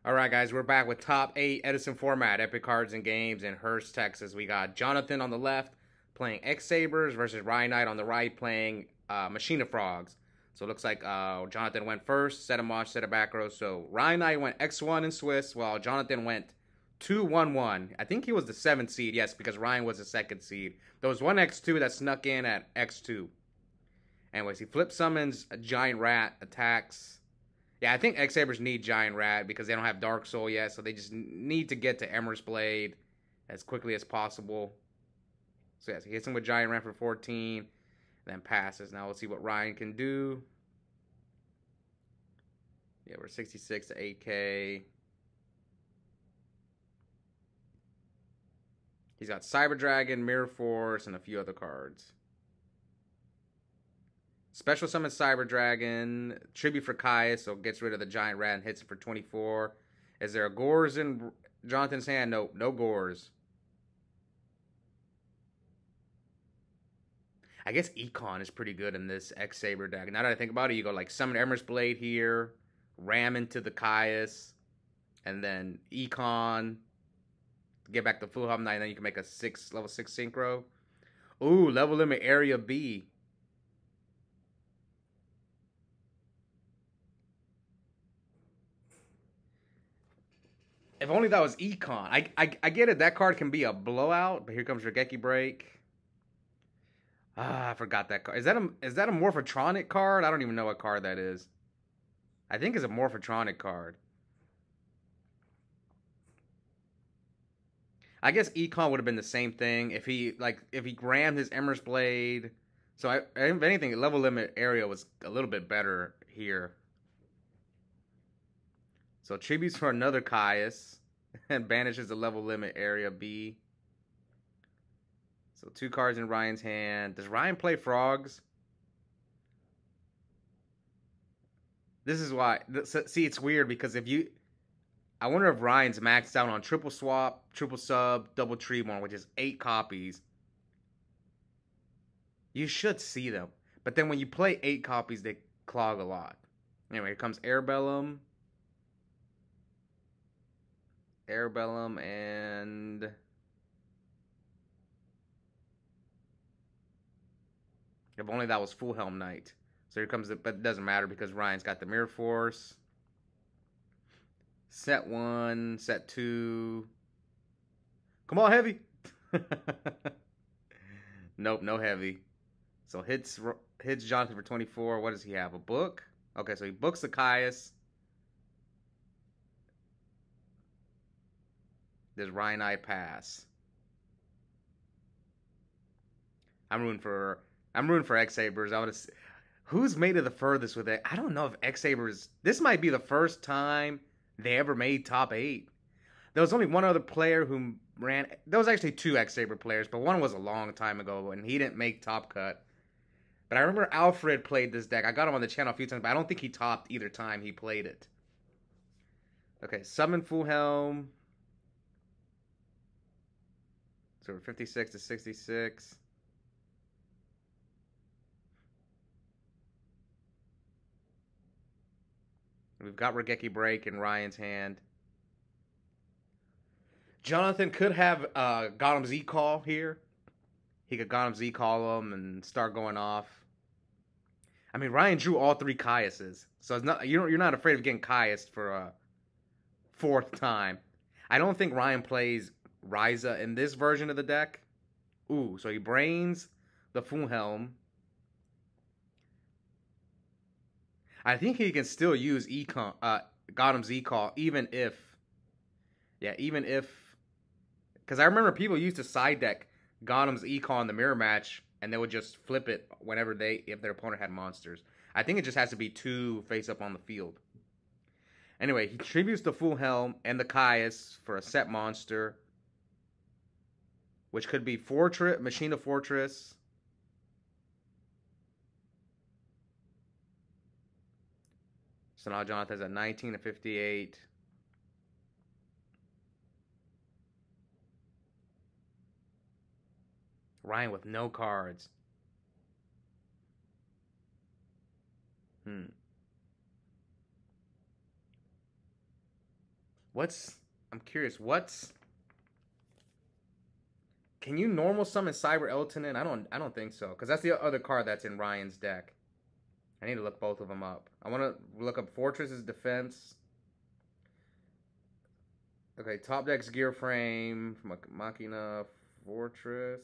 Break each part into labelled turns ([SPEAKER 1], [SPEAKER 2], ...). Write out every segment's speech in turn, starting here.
[SPEAKER 1] Alright guys, we're back with top 8 Edison Format, Epic Cards and Games in Hurst, Texas. We got Jonathan on the left playing Xx-sabers versus Ryanide on the right playing Machina Frogs. So it looks like Jonathan went first, set a mosh, set a back row. So Ryanide went X1 in Swiss while Jonathan went 2-1-1. I think he was the 7th seed, yes, because Ryan was the 2nd seed. There was one X2 that snuck in at X2. Anyways, he flip summons a giant rat, attacks. Yeah, I think Xx-sabers need Giant Rat because they don't have Dark Soul yet, so they just need to get to Emmer's Blade as quickly as possible. So yes, he hits him with Giant Rat for 14, then passes. Now let's see what Ryan can do. Yeah, we're 66 to 8K. He's got Cyber Dragon, Mirror Force, and a few other cards. Special summon Cyber Dragon, tribute for Caius, so gets rid of the Giant Rat and hits it for 24. Is there a Gores in Jonathan's hand? Nope, no Gores. I guess Econ is pretty good in this Xx-saber deck. Now that I think about it, you go like summon Emmer's Blade here, ram into the Caius, and then Econ, get back the full Hub Knight, and then you can make a level 6 Synchro. Ooh, level limit area B. If only that was Econ. I get it. That card can be a blowout, but here comes Regeki Break. Ah, I forgot that card. Is that a Morphotronic card? I don't even know what card that is. I think it's a Morphotronic card. I guess Econ would have been the same thing if he rammed his Emmer's Blade. So if anything, level limit area was a little bit better here. So tributes for another Caius and banishes the level limit area B. So 2 cards in Ryan's hand. Does Ryan play Frogs? This is why. See, it's weird because I wonder if Ryan's maxed out on triple swap, triple sub, double Treeborn, which is 8 copies. You should see them. But then when you play 8 copies, they clog a lot. Anyway, here comes Airbellum. And if only that was Full Helm Knight. So here comes but it doesn't matter because Ryan's got the Mirror Force. Set 1, set 2. Come on, heavy. Nope, no heavy. So hits Jonathan for 24. What does he have? A book? Okay, so he books the Caius. Does Ryanide pass? I'm rooting for Xx-sabers. Who's made it the furthest with it? I don't know if Xx-sabers. This might be the first time they ever made top 8. There was only one other player who ran. There was actually 2 Xx-saber players, but one was a long time ago and he didn't make top cut. But I remember Alfred played this deck. I got him on the channel a few times, but I don't think he topped either time he played it. Okay, summon Full Helm. So we're 56 to 66. We've got Regeki Break in Ryan's hand. Jonathan could have got him Z-Call here. He could got him Z-Call him and start going off. I mean, Ryan drew all 3 Caiuses. So it's not, you're not afraid of getting Caius for a 4th time. I don't think Ryan plays Ryza in this version of the deck. Ooh, so he brains the Full Helm. I think he can still use Gotham's E-Call even if, because I remember people used to side deck Gotham's E-Call in the mirror match and they would just flip it whenever if their opponent had monsters. I think it just has to be 2 face up on the field. Anyway, he tributes the Full Helm and the Caius for a set monster, which could be Machina Fortress. So now Jonathan's at 19 to 58. Ryan with no cards. I'm curious, can you normal summon Cyber Elton? I don't think so, because that's the other card that's in Ryan's deck. I need to look both of them up. I want to look up Fortress's defense. Okay, top deck's Gear Frame, Machina Fortress.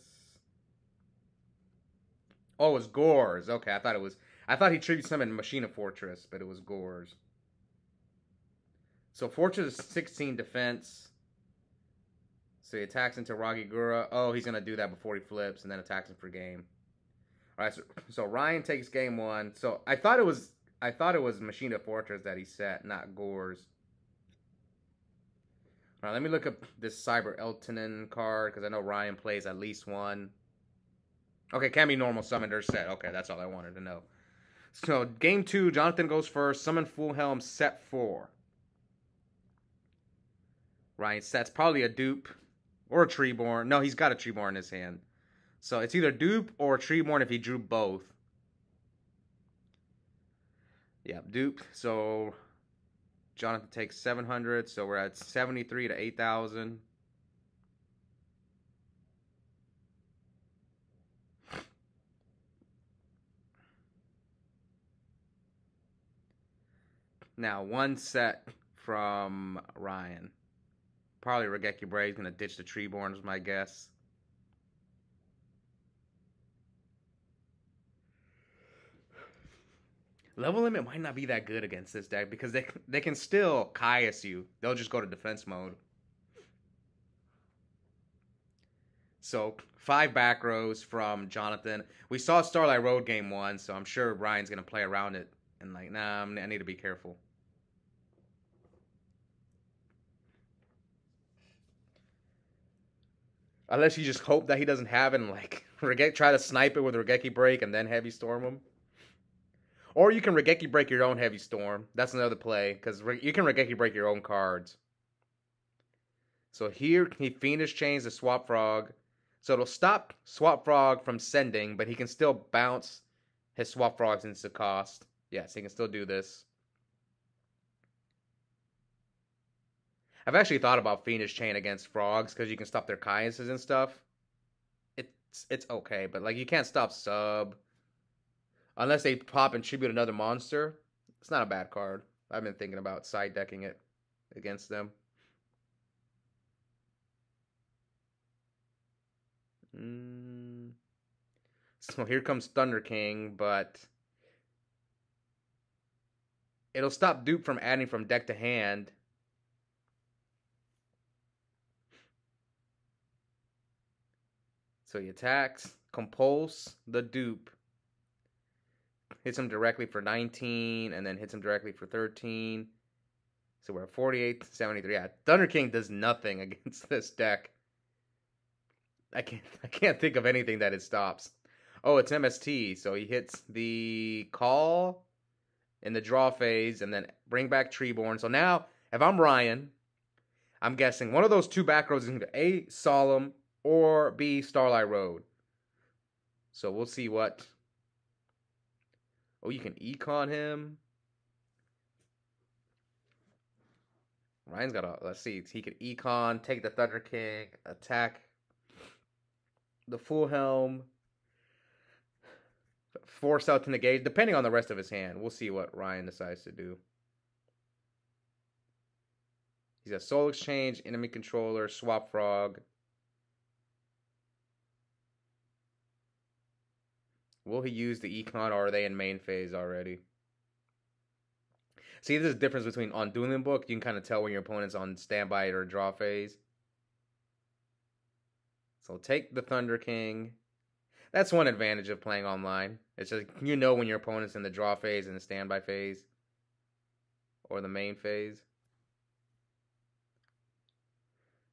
[SPEAKER 1] Oh, it was Gores. Okay, I thought he tribute summoned Machina Fortress, but it was Gores. So Fortress is 16 defense. So he attacks into Ragigura. Oh, he's gonna do that before he flips, and then attacks him for game. All right, so Ryan takes game 1. So I thought it was Machina Fortress that he set, not Gores. All right, let me look up this Cyber Eltonen card because I know Ryan plays at least one. Okay, can be normal summoned or set. Okay, that's all I wanted to know. So game 2, Jonathan goes first. Summon Full Helm, set 4. Ryan sets probably a dupe or a Treeborn. No, he's got a Treeborn in his hand. So it's either dupe or Treeborn if he drew both. Yeah, dupe. So Jonathan takes 700. So we're at 73 to 8,000. Now, one set from Ryan. Probably Regeki Brave's going to ditch the Treeborn is my guess. Level limit might not be that good against this deck because they can still Caius you. They'll just go to defense mode. So 5 back rows from Jonathan. We saw Starlight Road game 1, so I'm sure Ryan's going to play around it. And like, nah, I need to be careful. Unless you just hope that he doesn't have it and like try to snipe it with Regeki Break and then Heavy Storm him. Or you can Regeki Break your own Heavy Storm. That's another play, because you can Regeki Break your own cards. So here, he Fiendish Chains the Swap Frog. So it'll stop Swap Frog from sending, but he can still bounce his Swap Frogs into cost. Yes, he can still do this. I've actually thought about Fiendish Chain against Frogs, because you can stop their Caiuses and stuff. It's okay, but like you can't stop Sub. Unless they pop and tribute another monster. It's not a bad card. I've been thinking about side decking it against them. So here comes Thunder King, but it'll stop dupe from adding from deck to hand. So he attacks, compulse the dupe. Hits him directly for 19, and then hits him directly for 13. So we're at 48, 73. Yeah, Thunder King does nothing against this deck. I can't think of anything that it stops. Oh, it's MST, so he hits the call in the draw phase, and then bring back Treeborn. So now, if I'm Ryan, I'm guessing one of those 2 back rows is either A, Solemn, or B, Starlight Road. So we'll see what... Oh, you can econ him. Ryan's got a... Let's see. He could econ, take the Thunder King, attack the Full Helm, force out to negate, depending on the rest of his hand. We'll see what Ryan decides to do. He's got Soul Exchange, Enemy Controller, Swap Frog. Will he use the econ, or are they in main phase already? See, there's a difference between on Dueling Book, you can kind of tell when your opponent's on standby or draw phase. So take the Thunder King. That's one advantage of playing online. It's just, you know when your opponent's in the draw phase and the standby phase. Or the main phase.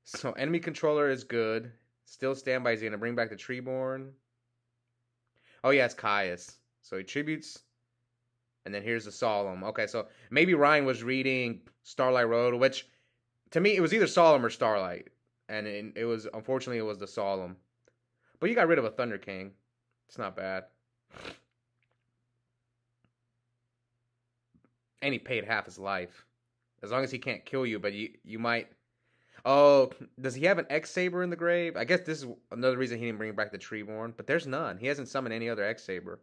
[SPEAKER 1] So Enemy Controller is good. Still standby, is he going to bring back the Treeborn? Oh yeah, it's Caius. So he tributes. And then here's the Solemn. Okay, so maybe Ryan was reading Starlight Road, which to me it was either Solemn or Starlight. And it was, unfortunately, it was the Solemn. But you got rid of a Thunder King. It's not bad. And he paid half his life. As long as he can't kill you, but you might. Oh, does he have an X-saber in the grave? I guess this is another reason he didn't bring back the Treeborn. But there's none. He hasn't summoned any other X-saber.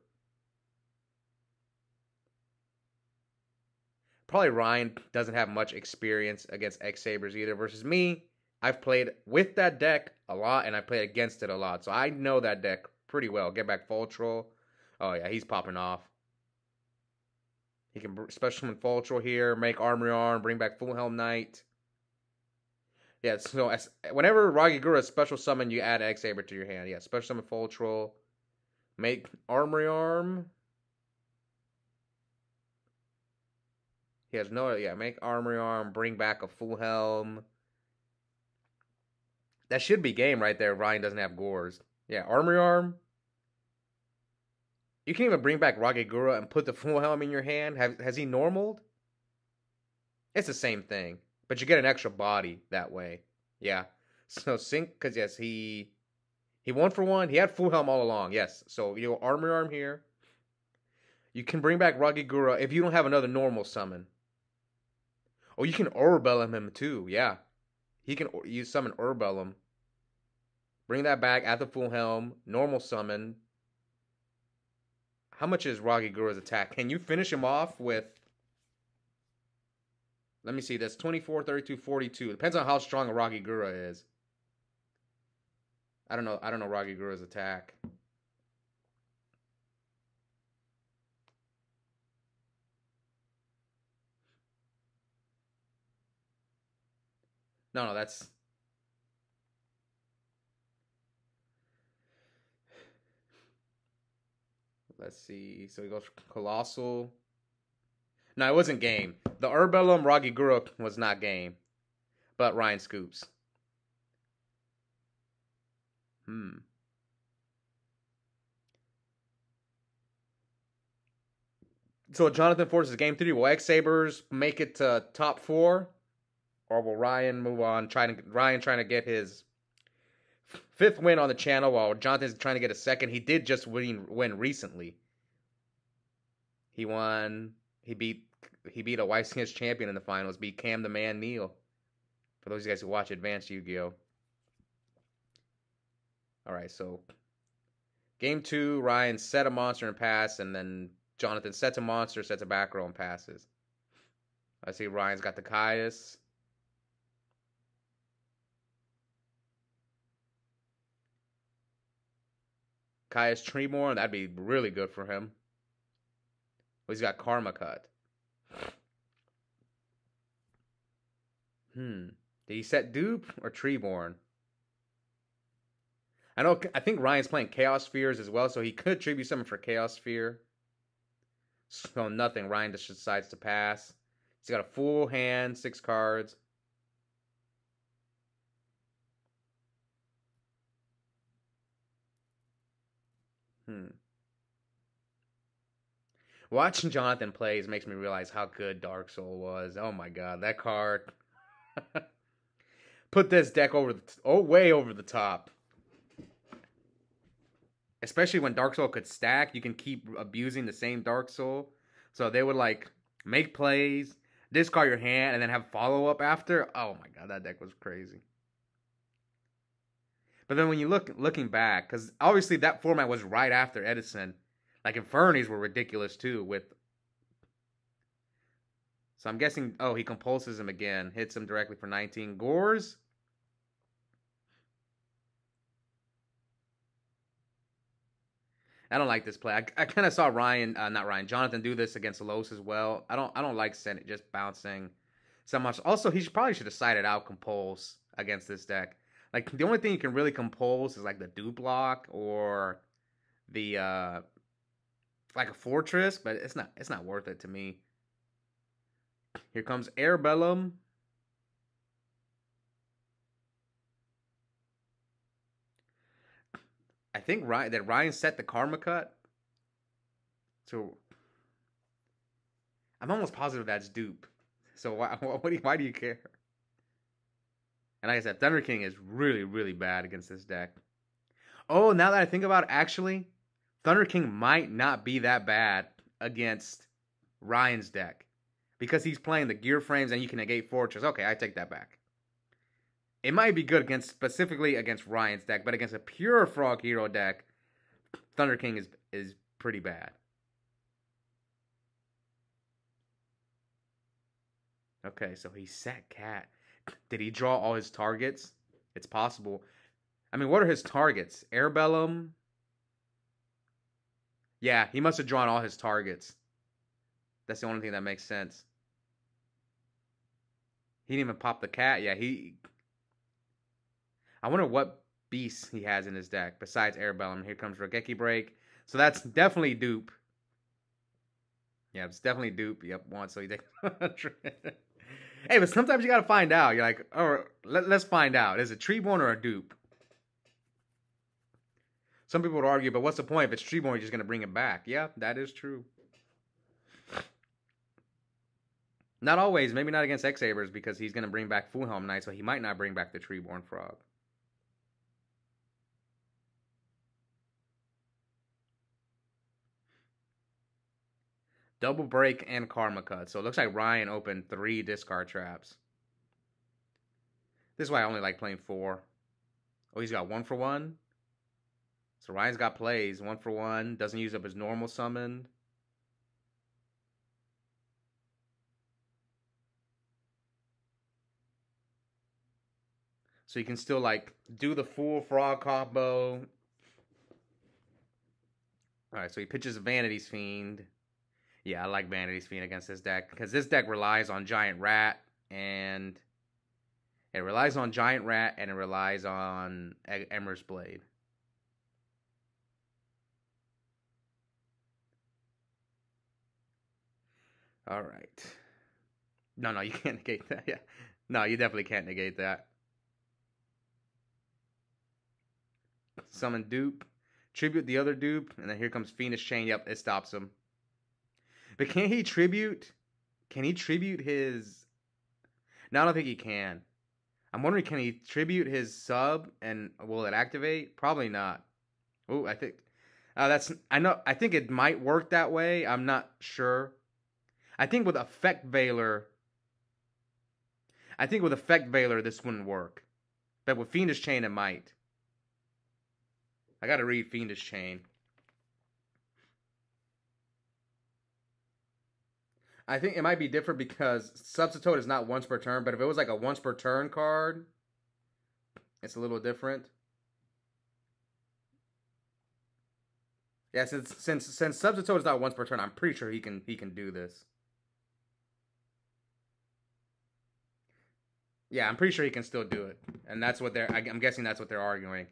[SPEAKER 1] Probably Ryan doesn't have much experience against X-sabers either. Versus me, I've played with that deck a lot, and I've played against it a lot. So I know that deck pretty well. Get back Fultrol. Oh, yeah, he's popping off. He can special summon Fultrol here, make Armory Arm, bring back Full Helm Knight. Yeah, so whenever Ragigura special summon, you add X-saber to your hand. Yeah, special summon Fultrol, make Armory Arm. He has no, yeah, make Armory Arm, bring back a Full Helm. That should be game right there if Ryan doesn't have Gores. Yeah, Armory Arm. You can even bring back Ragigura and put the Full Helm in your hand. Has he normaled? It's the same thing. But you get an extra body that way. Yeah. So sync, because yes, he 1-for-1. He had Full Helm all along. Yes. So you go Armory Arm here. You can bring back Ragigura if you don't have another normal summon. Oh, you can Orbellum him too. Yeah. He can use summon Orbellum. Bring that back at the Full Helm. Normal summon. How much is Ragigura's attack? Can you finish him off with... Let me see. That's 24, 32, 42. Depends on how strong a Ragigura is. I don't know Ragigura's attack. No, that's... Let's see. So he goes Colossal. No, it wasn't game. The Urbellum Ragigura was not game. But Ryan scoops. So Jonathan forces game 3. Will X-sabers make it to top 4? Or will Ryan move on? Ryan trying to get his 5th win on the channel while Jonathan's trying to get a 2nd. He did just win recently. He won. He beat a YCS champion in the finals. Beat Cam the Man Neal. For those of you guys who watch Advanced Yu-Gi-Oh. Alright, so game 2, Ryan set a monster and pass, and then Jonathan sets a monster, sets a back row and passes. I see Ryan's got the Caius. Caius Treeborn, that'd be really good for him. Well, he's got Karma Cut. Did he set Dupe or Treeborn? I think Ryan's playing Chaos Spheres as well, so he could tribute summon for Chaos Sphere. So nothing. Ryan just decides to pass. He's got a full hand, 6 cards. Watching Jonathan plays makes me realize how good Dark Soul was. Oh my god, that card. Put this deck way over the top. Especially when Dark Soul could stack, you can keep abusing the same Dark Soul. So they would like make plays, discard your hand, and then have follow-up after. Oh my god, that deck was crazy. But then when you looking back, because obviously that format was right after Edison. Like Infernies were ridiculous too. So I'm guessing, he compulses him again, hits him directly for 19. Gores. I don't like this play. I kind of saw Jonathan do this against Los as well. I don't like Senate just bouncing so much. Also, he probably should have sided out Compulse against this deck. Like the only thing you can really compulse is like the dupe block or the like a fortress, but it's not worth it to me. Here comes Airbellum. I think Ryan set the Karma Cut. So I'm almost positive that's dupe. So why do you care? And like I said, Thunder King is really, really bad against this deck. Oh, now that I think about it, actually, Thunder King might not be that bad against Ryan's deck. Because he's playing the gear frames and you can negate Fortress. Okay, I take that back. It might be good against, specifically against Ryan's deck, but against a pure Frog Hero deck, Thunder King is pretty bad. Okay, so he set Cat. Did he draw all his targets? It's possible. I mean, what are his targets? Airbellum? Yeah, he must have drawn all his targets. That's the only thing that makes sense. He didn't even pop the cat. Yeah, I wonder what beasts he has in his deck besides Airbellum. Here comes Regeki Break. So that's definitely dupe. Yeah, it's definitely dupe. Yep, once, so he takes 100. Hey, but sometimes you gotta find out. You're like, oh, let's find out. Is it Treeborn or a dupe? Some people would argue, but what's the point? If it's Treeborn, you're just gonna bring it back. Yeah, that is true. Not always. Maybe not against Xx-sabers because he's gonna bring back Fullhelm Knight, so he might not bring back the Treeborn Frog. Double break and karma cut. So it looks like Ryan opened 3 discard traps. This is why I only like playing 4. Oh, he's got 1 for 1. So Ryan's got plays. 1 for 1. Doesn't use up his normal summon. So you can still like do the full frog combo. Alright, so he pitches Vanity's Fiend. Yeah, I like Vanity's Fiend against this deck. Because this deck relies on Giant Rat. And it relies on Giant Rat. And it relies on Emmer's Blade. Alright. No, you can't negate that. Yeah. No, you definitely can't negate that. Summon dupe. Tribute the other dupe. And then here comes Fiendish Chain. Yep, it stops him. But can he tribute? Can he tribute his... No, I don't think he can. I'm wondering, can he tribute his sub and will it activate? Probably not. Oh, I think... I think it might work that way. I'm not sure. I think with Effect Veiler... this wouldn't work. But with Fiendish Chain, it might. I gotta read Fiendish Chain. I think it might be different because Substitute is not once per turn, but if it was like a once per turn card, it's a little different. Yeah, since Substitute is not once per turn, I'm pretty sure he can do this. Yeah, I'm pretty sure he can still do it, and that's what I'm guessing that's what they're arguing.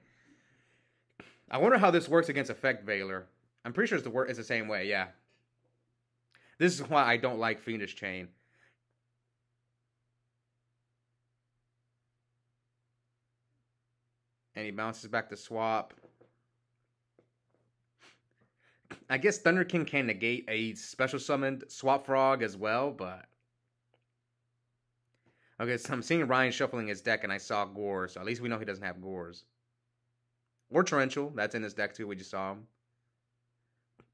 [SPEAKER 1] I wonder how this works against Effect Veiler. I'm pretty sure it's the same way. Yeah. This is why I don't like Fiendish Chain. And he bounces back to swap. I guess Thunder King can negate a special summoned Swap Frog as well, but... Okay, so I'm seeing Ryan shuffling his deck, and I saw Gore, so at least we know he doesn't have Gores. Or Torrential, that's in his deck too, we just saw him.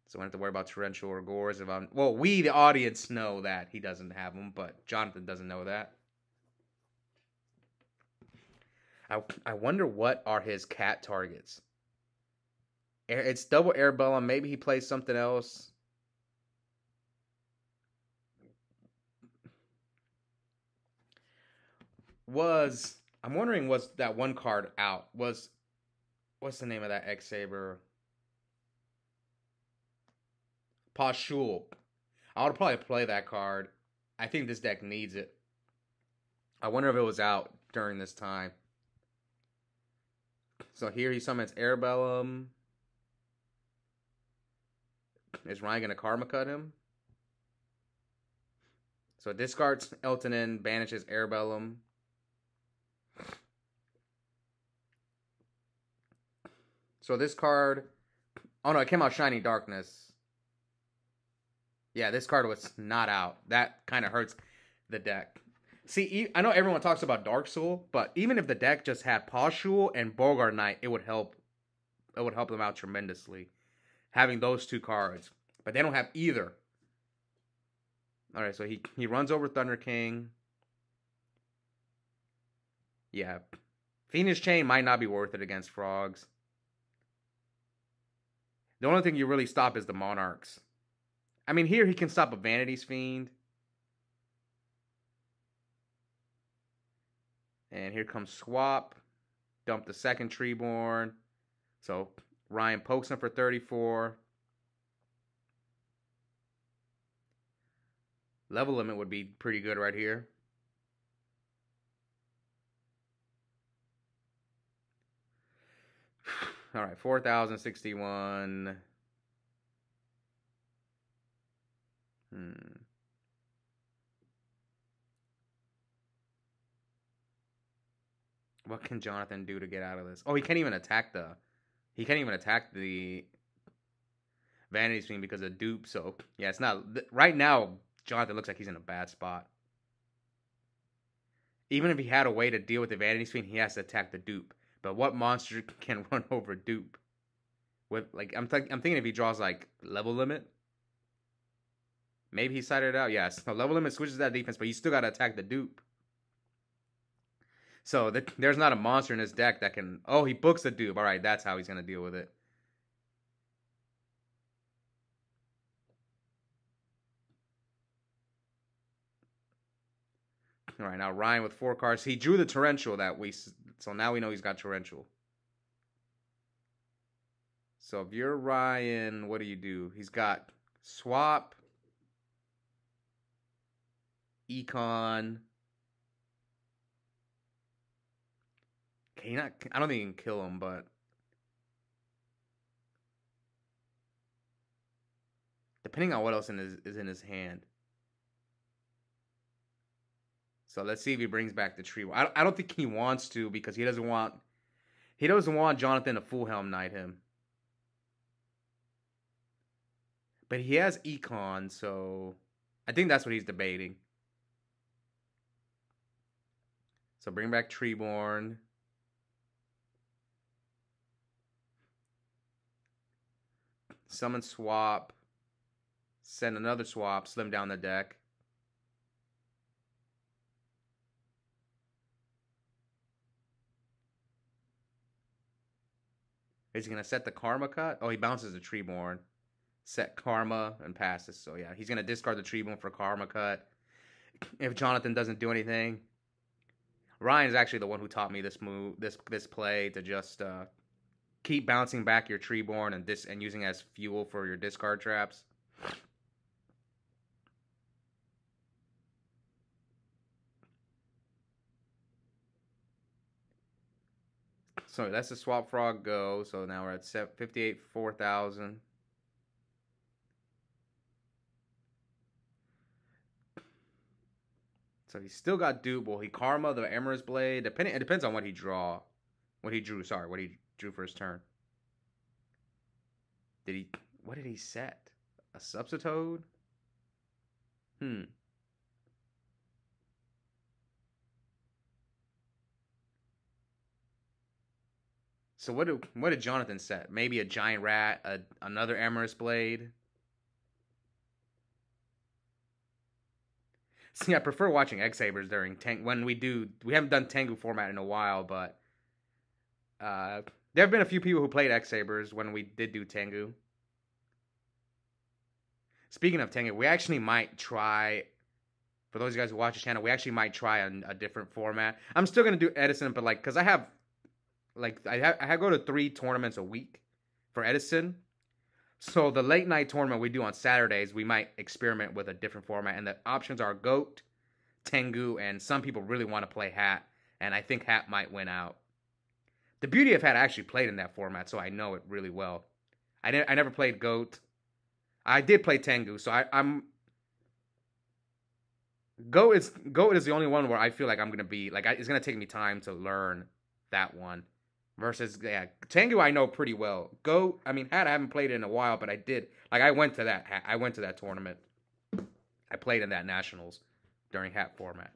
[SPEAKER 1] So I don't have to worry about Torrential or Gores. Well, we, the audience, know that he doesn't have them, but Jonathan doesn't know that. I wonder what are his cat targets. It's double Airbellum. Maybe he plays something else. I'm wondering, was that one card out? What's the name of that Xx-saber? Pashul. I would probably play that card. I think this deck needs it. I wonder if it was out during this time. So here he summons Airbellum. Is Ryan going to Karma Cut him? So discards Eltonin, banishes Airbellum. So this card... Oh no, it came out Shining Darkness. Yeah, this card was not out. That kind of hurts the deck. See, I know everyone talks about Dark Soul, but even if the deck just had Pashul and Bogart Knight, it would help. It would help them out tremendously, having those two cards. But they don't have either. All right, so he runs over Thunder King. Yeah. Phoenix Chain might not be worth it against Frogs. The only thing you really stop is the Monarchs. I mean, here he can stop a Vanity's Fiend. And here comes Swap. Dump the second Treeborn. So Ryan pokes him for 34. Level limit would be pretty good right here. All right, 4,061. What can Jonathan do to get out of this? Oh, he can't even attack the... He can't even attack the Vanity Fiend because of dupe. So, yeah, it's not... Right now, Jonathan looks like he's in a bad spot. Even if he had a way to deal with the Vanity Fiend, he has to attack the dupe. But what monster can run over dupe? With like, I'm thinking if he draws like level limit, maybe he sided it out. Yes, no, level limit switches that defense, but you still got to attack the dupe. So there's not a monster in his deck that can... Oh, he books the dupe. All right, that's how he's going to deal with it. All right, now Ryan with 4 cards. He drew the Torrential that we... So now we know he's got Torrential. So if you're Ryan, what do? He's got Swap, Econ. Okay, I don't think he can kill him, but... Depending on what else is in his hand. So let's see if he brings back the tree. I don't think he wants to because he doesn't want Jonathan to full helm knight him. But he has Econ, so I think that's what he's debating. So bring back Treeborn. Summon Swap. Send another Swap. Slim down the deck. Is he going to set the Karma cut? Oh, he bounces the Treeborn. Set Karma and passes. So, yeah, he's going to discard the Treeborn for Karma cut. If Jonathan doesn't do anything. Ryan's actually the one who taught me this move, this play to just keep bouncing back your Treeborn and using as fuel for your discard traps. So that's the Swap Frog go. So now we're at 58, 4,000. So he's still got dupe. Well, he Karma the Emerald's Blade. It depends on what he drew. What he drew for his turn. What did he set? A Substitute? So what did Jonathan set? Maybe a Giant Rat, another Emerald's Blade. See, I prefer watching Xx-sabers during when we haven't done Tengu format in a while, but there have been a few people who played Xx-sabers when we did do Tengu. Speaking of Tengu, we actually might try, for those of you guys who watch the channel, we actually might try a different format. I'm still gonna do Edison, but because I go to 3 tournaments a week for Edison. So the late night tournament we do on Saturdays, we might experiment with a different format. And the options are Goat, Tengu, and some people really want to play Hat. And I think Hat might win out. The beauty of Hat, I actually played in that format, so I know it really well. I never played Goat. I did play Tengu, so I'm... Goat is the only one where I feel like I'm going to be... it's going to take me time to learn that one. Versus, yeah, Tengu I know pretty well. Hat I haven't played it in a while, but I did. I went to that tournament. I played in that Nationals during Hat format.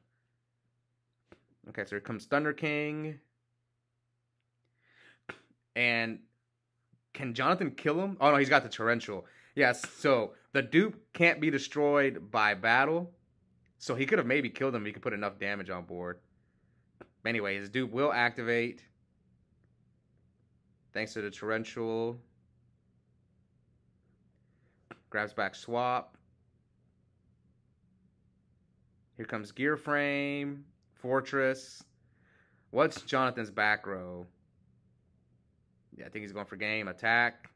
[SPEAKER 1] Okay, so here comes Thunder King. And can Jonathan kill him? Oh, no, he's got the Torrential. Yes, so The dupe can't be destroyed by battle, so he could have maybe killed him if he could put enough damage on board. Anyway, his dupe will activate thanks to the torrential. Grabs back swap. Here comes gear frame, fortress. What's Jonathan's back row? Yeah, I think he's going for game, attack.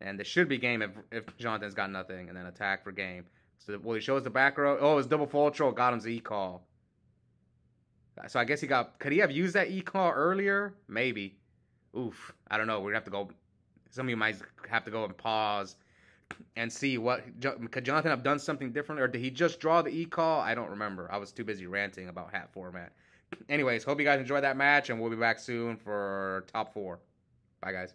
[SPEAKER 1] And this should be game if Jonathan's got nothing, and then attack for game. So, well, he shows the back row. Oh, his double full troll got him's e-call. So I guess he got... Could he have used that e-call earlier? Maybe. Oof. I don't know. We'd have to go... Some of you might have to go and pause and see what... Could Jonathan have done something different? Or did he just draw the e-call? I don't remember. I was too busy ranting about hat format. Anyways, hope you guys enjoyed that match, and we'll be back soon for top 4. Bye, guys.